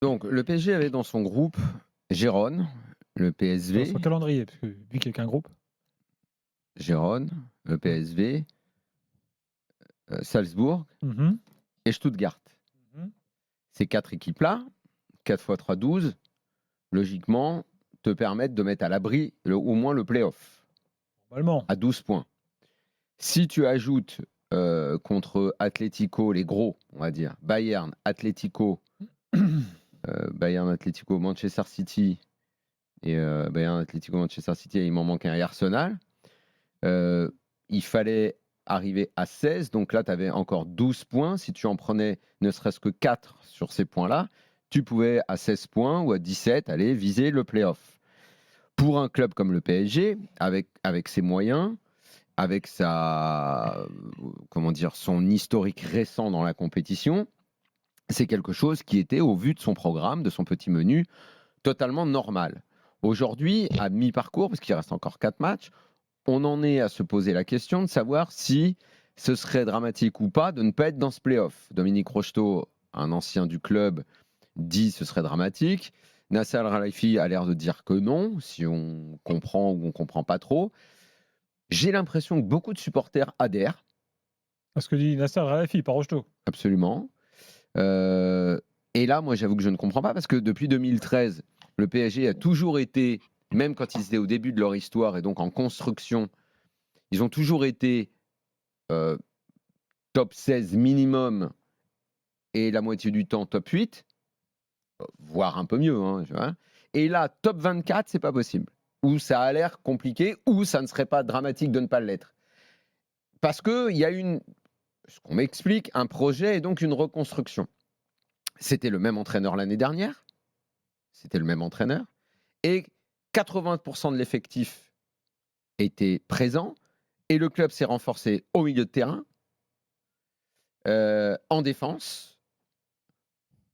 Donc, le PSG avait dans son groupe Gérone, le Dans PSV, son calendrier, parce que vu qu'il n'y a qu'un groupe. Gérone, le PSV, Salzbourg Mhm. et Stuttgart. Mhm. Ces quatre équipes-là, 4 x 3, 12, logiquement, te permettent de mettre à l'abri au moins le play-off Normalement. à 12 points. Si tu ajoutes contre Atlético, les gros, on va dire, Bayern, Atlético, Manchester City et Bayern, Atlético, Manchester City, et il m'en manque un, et Arsenal, il fallait arriver à 16, donc là tu avais encore 12 points. Si tu en prenais ne serait-ce que 4 sur ces points-là, tu pouvais à 16 points ou à 17 aller viser le play-off. Pour un club comme le PSG, avec ses moyens, avec son historique récent dans la compétition, c'est quelque chose qui était, au vu de son programme, de son petit menu, totalement normal. Aujourd'hui, à mi-parcours, parce qu'il reste encore 4 matchs, on en est à se poser la question de savoir si ce serait dramatique ou pas de ne pas être dans ce play-off. Dominique Rocheteau, un ancien du club, dit ce serait dramatique. Nasser Al-Khelaifi a l'air de dire que non, si on comprend ou on comprend pas trop. J'ai l'impression que beaucoup de supporters adhèrent. Ce que dit Nasser Al-Khelaifi, par Rocheteau. Absolument. Et là, moi, j'avoue que je ne comprends pas parce que depuis 2013, le PSG a toujours été, même quand ils étaient au début de leur histoire et donc en construction, ils ont toujours été top 16 minimum et la moitié du temps top 8, voire un peu mieux. Hein, tu vois. Et là, top 24, c'est pas possible. Ou ça a l'air compliqué, ou ça ne serait pas dramatique de ne pas l'être. Parce qu'il y a ce qu'on m'explique, un projet et donc une reconstruction. C'était le même entraîneur l'année dernière. C'était le même entraîneur. Et 80% de l'effectif était présent. Et le club s'est renforcé au milieu de terrain, en défense,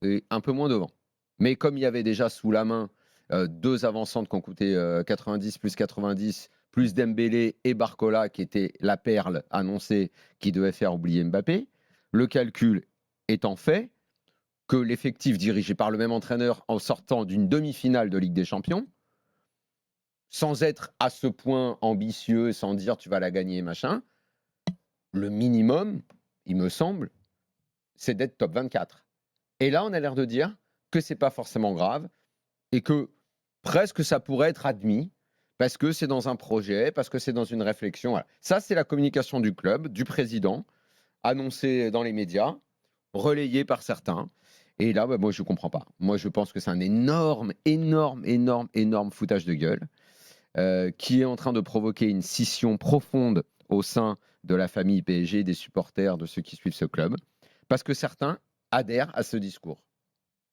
et un peu moins devant. Mais comme il y avait déjà sous la main deux avancantes qui ont coûté 90 plus 90, plus Dembélé et Barcola, qui était la perle annoncée qui devait faire oublier Mbappé, le calcul étant fait que l'effectif dirigé par le même entraîneur en sortant d'une demi-finale de Ligue des Champions, sans être à ce point ambitieux, sans dire tu vas la gagner, machin, le minimum, il me semble, c'est d'être top 24. Et là, on a l'air de dire que c'est pas forcément grave et que presque ça pourrait être admis parce que c'est dans un projet, parce que c'est dans une réflexion. Voilà. Ça, c'est la communication du club, du président, annoncée dans les médias, relayée par certains. Et là, moi, je ne comprends pas. Moi, je pense que c'est un énorme foutage de gueule qui est en train de provoquer une scission profonde au sein de la famille PSG, des supporters, de ceux qui suivent ce club, parce que certains adhèrent à ce discours.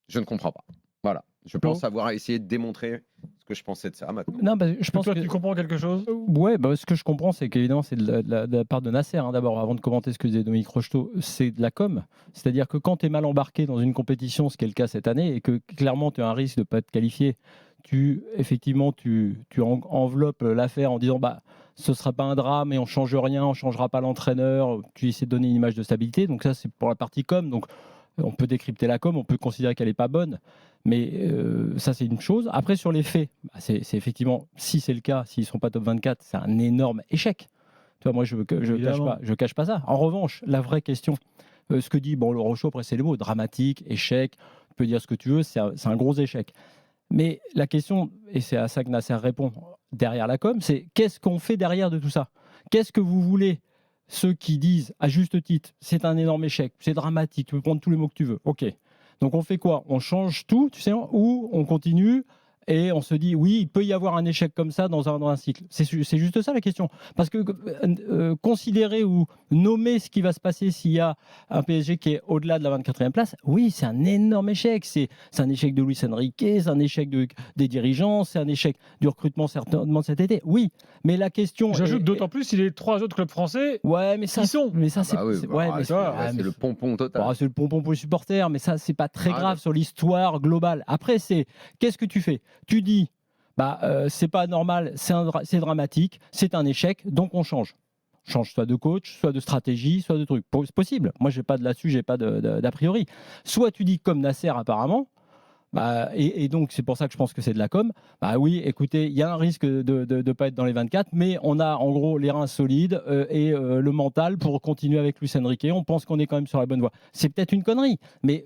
Je ne comprends pas. Voilà. Je pense avoir essayé de démontrer ce que je pensais de ça maintenant. Non, je pense que tu comprends quelque chose. Ouais, ce que je comprends, c'est qu'évidemment, c'est de la part de Nasser, hein, d'abord, avant de commenter ce que disait Dominique Rocheteau, c'est de la com. C'est-à-dire que quand tu es mal embarqué dans une compétition, ce qui est le cas cette année, et que clairement tu as un risque de ne pas être qualifié, tu enveloppes l'affaire en disant ce ne sera pas un drame et on ne change rien, on ne changera pas l'entraîneur, tu essaies de donner une image de stabilité. Donc ça, c'est pour la partie com. Donc on peut décrypter la com, on peut considérer qu'elle n'est pas bonne, mais ça c'est une chose. Après sur les faits, c'est effectivement, si c'est le cas, s'ils ne sont pas top 24, c'est un énorme échec. Tu vois, moi je cache pas ça. En revanche, la vraie question, ce que dit le Rocheteau, après c'est les mots, dramatique, échec, tu peux dire ce que tu veux, c'est un gros échec. Mais la question, et c'est à ça que Nasser répond derrière la com, c'est qu'est-ce qu'on fait derrière de tout ça? Qu'est-ce que vous voulez? Ceux qui disent, à juste titre, c'est un énorme échec, c'est dramatique, tu peux prendre tous les mots que tu veux. Ok. Donc on fait quoi? On change tout, tu sais, ou on continue et on se dit, oui, il peut y avoir un échec comme ça dans un cycle. C'est juste ça la question. Parce que considérer ou nommer ce qui va se passer s'il y a un PSG qui est au-delà de la 24e place, oui, c'est un énorme échec. C'est un échec de Luis Enrique, c'est un échec des dirigeants, c'est un échec du recrutement certainement cet été. Oui, mais la question. J'ajoute d'autant plus si les trois autres clubs français y sont. Mais ça, c'est le pompon total. C'est le pompon pour les supporters, mais ça, c'est pas très grave sur l'histoire globale. Après, qu'est-ce que tu fais? Tu dis, c'est pas normal, c'est dramatique, c'est un échec, donc on change. Change soit de coach, soit de stratégie, soit de trucs. C'est possible. Moi, j'ai pas de là-dessus, j'ai pas d'a priori. Soit tu dis comme Nasser apparemment, Et donc, c'est pour ça que je pense que c'est de la com. Bah oui, écoutez, il y a un risque de ne pas être dans les 24, mais on a en gros les reins solides le mental pour continuer avec Luis Enrique. On pense qu'on est quand même sur la bonne voie. C'est peut-être une connerie, mais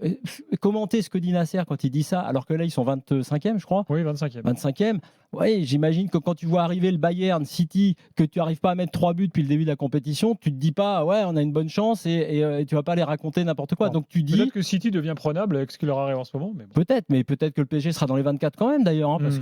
commentez ce que dit Nasser quand il dit ça, alors que là, ils sont 25e, je crois. Oui, 25e. 25e. Oui, j'imagine que quand tu vois arriver le Bayern, City, que tu n'arrives pas à mettre 3 buts depuis le début de la compétition, tu te dis pas, ouais, on a une bonne chance et tu vas pas les raconter n'importe quoi. Non. Donc tu dis. Peut-être que City devient prenable avec ce qui leur arrive en ce moment. Mais bon. Peut-être, mais peut-être que le PSG sera dans les 24 quand même d'ailleurs, hein, parce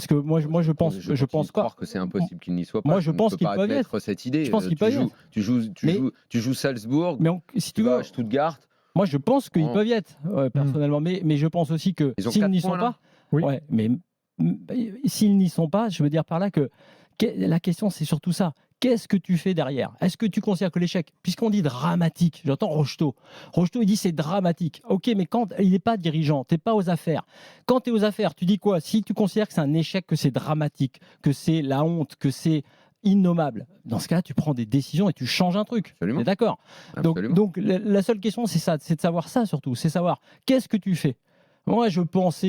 que moi je pense continue de pas. croire que c'est impossible qu'il n'y soit pas. Moi, je Tu ne pense peux qu'il pas peut y admettre être. cette idée. Je pense qu'il peut y être. Tu joues Salzbourg, Mais si tu tu vas veux, à Stuttgart. moi je pense qu'ils Non. peuvent y être personnellement, mais je pense aussi que Ils ont s'ils 4 n'y points, sont là. pas, Oui. ouais, mais s'ils n'y sont pas, je veux dire par là que la question c'est surtout ça. Qu'est-ce que tu fais derrière? Est-ce que tu considères que l'échec, puisqu'on dit dramatique, j'entends Rocheteau il dit c'est dramatique. Ok, mais quand il n'est pas dirigeant, tu n'es pas aux affaires. Quand tu es aux affaires, tu dis quoi? Si tu considères que c'est un échec, que c'est dramatique, que c'est la honte, que c'est innommable, dans ce cas-là, tu prends des décisions et tu changes un truc. Absolument. Tu es d'accord? Absolument. Donc la seule question, c'est ça, c'est de savoir ça surtout, c'est savoir qu'est-ce que tu fais. Moi, je pense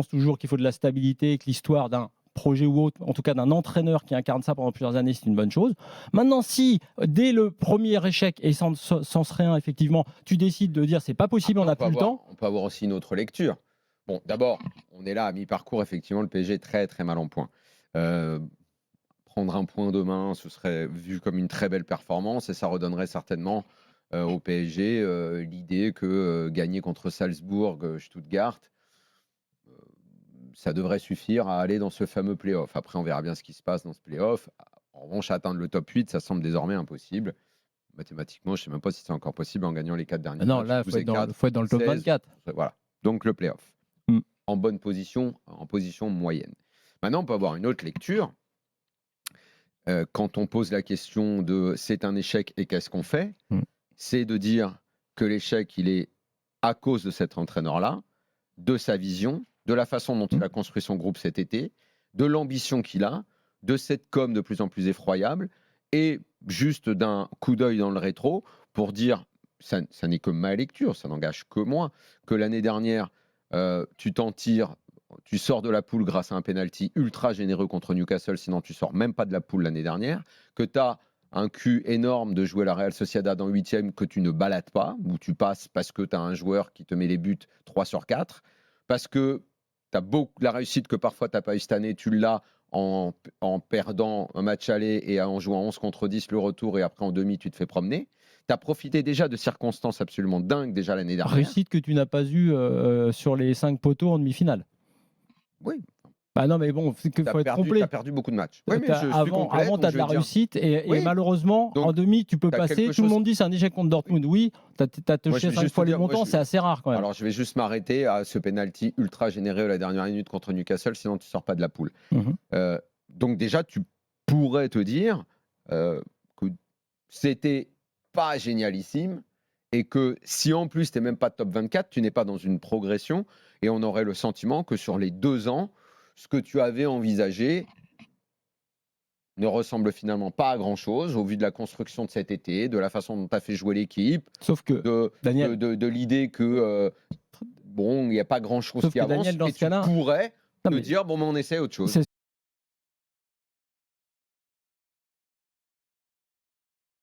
toujours qu'il faut de la stabilité, que l'histoire d'un projet ou autre, en tout cas d'un entraîneur qui incarne ça pendant plusieurs années, c'est une bonne chose. Maintenant, si dès le premier échec, et sans serait un, effectivement, tu décides de dire c'est pas possible, on n'a plus le temps. On peut avoir aussi une autre lecture. Bon, d'abord, on est là à mi-parcours, effectivement, le PSG est très très mal en point. Prendre un point demain, ce serait vu comme une très belle performance et ça redonnerait certainement au PSG l'idée que gagner contre Salzbourg, Stuttgart, ça devrait suffire à aller dans ce fameux play-off. Après, on verra bien ce qui se passe dans ce play-off. En revanche, atteindre le top 8, ça semble désormais impossible. Mathématiquement, je ne sais même pas si c'est encore possible en gagnant les 4 derniers Non, matchs. là, il faut être dans le top 16, 24. Voilà. Donc le play-off. En bonne position, en position moyenne. Maintenant, on peut avoir une autre lecture. Quand on pose la question de c'est un échec et qu'est-ce qu'on fait, c'est de dire que l'échec, il est à cause de cet entraîneur-là, de sa vision, de la façon dont il a construit son groupe cet été, de l'ambition qu'il a, de cette com de plus en plus effroyable, et juste d'un coup d'œil dans le rétro pour dire, ça n'est que ma lecture, ça n'engage que moi, que l'année dernière, tu t'en tires, tu sors de la poule grâce à un penalty ultra généreux contre Newcastle, sinon tu sors même pas de la poule l'année dernière, que tu as un cul énorme de jouer la Real Sociedad en 8e que tu ne balades pas, où tu passes parce que tu as un joueur qui te met les buts 3 sur 4, parce que tu as beaucoup la réussite que parfois tu n'as pas eu cette année, tu l'as en perdant un match aller et en jouant 11 contre 10 le retour et après en demi tu te fais promener. Tu as profité déjà de circonstances absolument dingues déjà l'année dernière. Réussite que tu n'as pas eue sur les 5 poteaux en demi-finale. Oui. Bah non, mais bon, il faut être complet. Tu as perdu beaucoup de matchs. Oui, mais avant, tu as de la réussite et malheureusement, donc, en demi, tu peux passer. Tout le monde dit c'est un échec contre Dortmund. Oui, tu as touché 5 fois les montants, c'est assez rare quand même. Alors, je vais juste m'arrêter à ce penalty ultra généreux à la dernière minute contre Newcastle, sinon tu ne sors pas de la poule. Donc déjà, tu pourrais te dire que c'était pas génialissime et que si en plus tu n'es même pas top 24, tu n'es pas dans une progression et on aurait le sentiment que sur les 2 ans, ce que tu avais envisagé ne ressemble finalement pas à grand-chose au vu de la construction de cet été, de la façon dont tu as fait jouer l'équipe, sauf que de l'idée que bon, il n'y a pas grand-chose qui avance Daniel, dans et ce tu cas-là, pourrais te dire bon, mais on essaie autre chose.